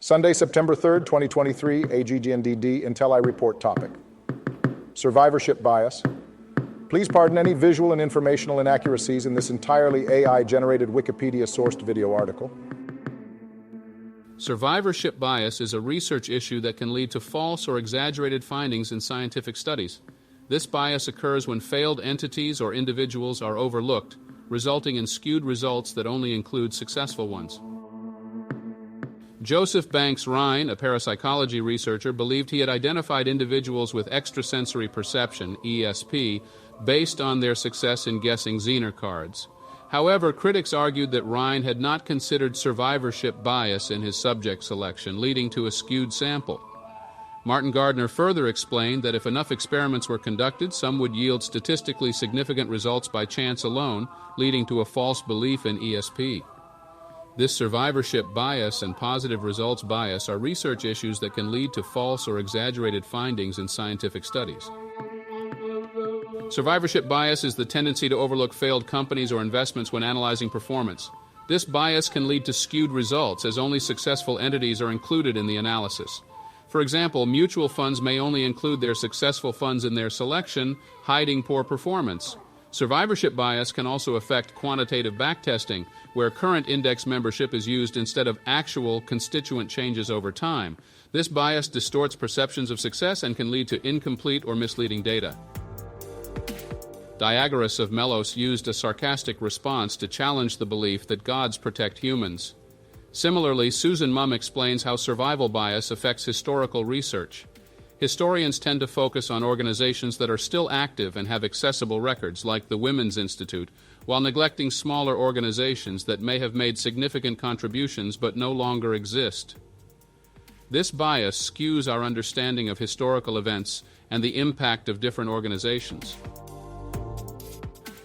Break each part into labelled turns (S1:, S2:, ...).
S1: Sunday, September 3rd, 2023, AGNDD Intellireport topic: Survivorship bias. Please pardon any visual and informational inaccuracies in this entirely AI-generated Wikipedia-sourced video article.
S2: Survivorship bias is a research issue that can lead to false or exaggerated findings in scientific studies. This bias occurs when failed entities or individuals are overlooked, resulting in skewed results that only include successful ones. Joseph Banks Rhine, a parapsychology researcher, believed he had identified individuals with extrasensory perception, ESP, based on their success in guessing Zener cards. However, critics argued that Rhine had not considered survivorship bias in his subject selection, leading to a skewed sample. Martin Gardner further explained that if enough experiments were conducted, some would yield statistically significant results by chance alone, leading to a false belief in ESP. This survivorship bias and positive results bias are research issues that can lead to false or exaggerated findings in scientific studies. Survivorship bias is the tendency to overlook failed companies or investments when analyzing performance. This bias can lead to skewed results, as only successful entities are included in the analysis. For example, mutual funds may only include their successful funds in their selection, hiding poor performance. Survivorship bias can also affect quantitative backtesting, where current index membership is used instead of actual constituent changes over time. This bias distorts perceptions of success and can lead to incomplete or misleading data. Diagoras of Melos used a sarcastic response to challenge the belief that gods protect humans. Similarly, Susan Mumm explains how survival bias affects historical research. Historians tend to focus on organizations that are still active and have accessible records, like the Women's Institute, while neglecting smaller organizations that may have made significant contributions but no longer exist. This bias skews our understanding of historical events and the impact of different organizations.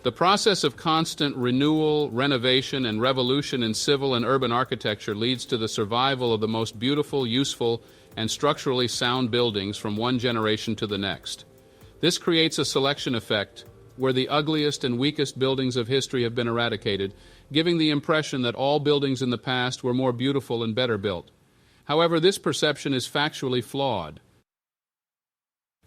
S2: The process of constant renewal, renovation, and revolution in civil and urban architecture leads to the survival of the most beautiful, useful, and structurally sound buildings from one generation to the next. This creates a selection effect where the ugliest and weakest buildings of history have been eradicated, giving the impression that all buildings in the past were more beautiful and better built. However, this perception is factually flawed.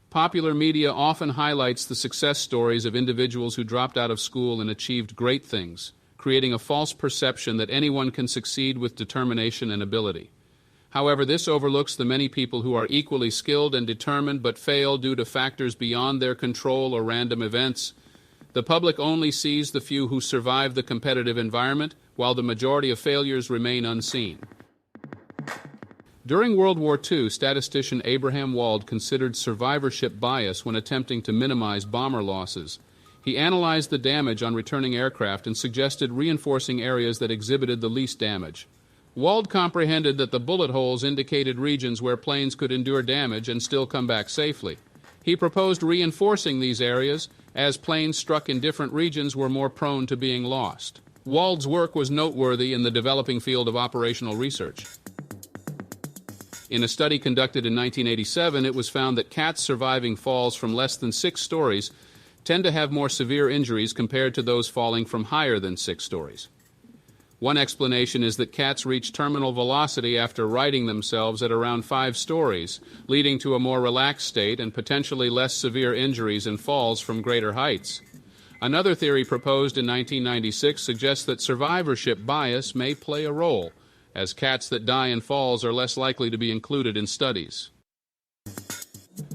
S2: Popular media often highlights the success stories of individuals who dropped out of school and achieved great things, creating a false perception that anyone can succeed with determination and ability. However, this overlooks the many people who are equally skilled and determined but fail due to factors beyond their control or random events. The public only sees the few who survive the competitive environment, while the majority of failures remain unseen. During World War II, statistician Abraham Wald considered survivorship bias when attempting to minimize bomber losses. He analyzed the damage on returning aircraft and suggested reinforcing areas that exhibited the least damage. Wald comprehended that the bullet holes indicated regions where planes could endure damage and still come back safely. He proposed reinforcing these areas, as planes struck in different regions were more prone to being lost. Wald's work was noteworthy in the developing field of operational research. In a study conducted in 1987, it was found that cats surviving falls from less than 6 stories tend to have more severe injuries compared to those falling from higher than 6 stories. One explanation is that cats reach terminal velocity after righting themselves at around 5 stories, leading to a more relaxed state and potentially less severe injuries and falls from greater heights. Another theory proposed in 1996 suggests that survivorship bias may play a role, as cats that die in falls are less likely to be included in studies.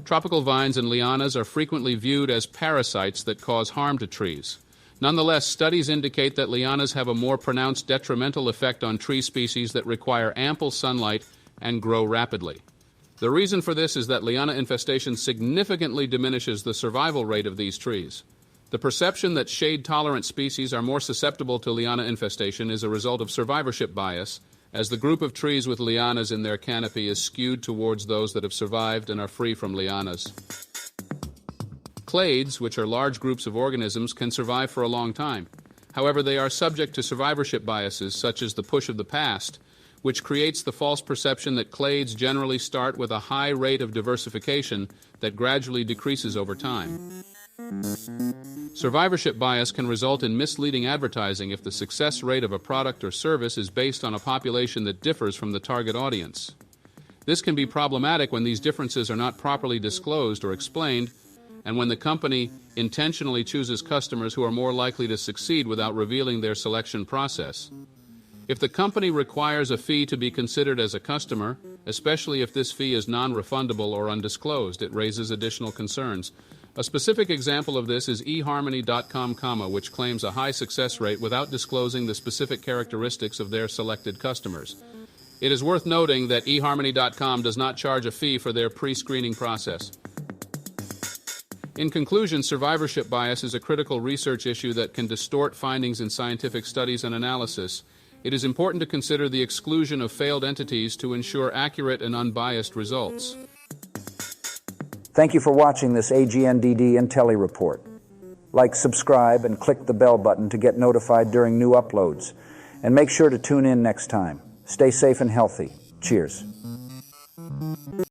S2: Tropical vines and lianas are frequently viewed as parasites that cause harm to trees. Nonetheless, studies indicate that lianas have a more pronounced detrimental effect on tree species that require ample sunlight and grow rapidly. The reason for this is that liana infestation significantly diminishes the survival rate of these trees. The perception that shade-tolerant species are more susceptible to liana infestation is a result of survivorship bias, as the group of trees with lianas in their canopy is skewed towards those that have survived and are free from lianas. Clades, which are large groups of organisms, can survive for a long time. However, they are subject to survivorship biases, such as the push of the past, which creates the false perception that clades generally start with a high rate of diversification that gradually decreases over time. Survivorship bias can result in misleading advertising if the success rate of a product or service is based on a population that differs from the target audience. This can be problematic when these differences are not properly disclosed or explained, and when the company intentionally chooses customers who are more likely to succeed without revealing their selection process. If the company requires a fee to be considered as a customer, especially if this fee is non-refundable or undisclosed, it raises additional concerns. A specific example of this is eHarmony.com, which claims a high success rate without disclosing the specific characteristics of their selected customers. It is worth noting that eHarmony.com does not charge a fee for their pre-screening process. In conclusion, survivorship bias is a critical research issue that can distort findings in scientific studies and analysis. It is important to consider the exclusion of failed entities to ensure accurate and unbiased results.
S3: Thank you for watching this AGNDD Intellireport. Like, subscribe, and click the bell button to get notified during new uploads. And make sure to tune in next time. Stay safe and healthy. Cheers.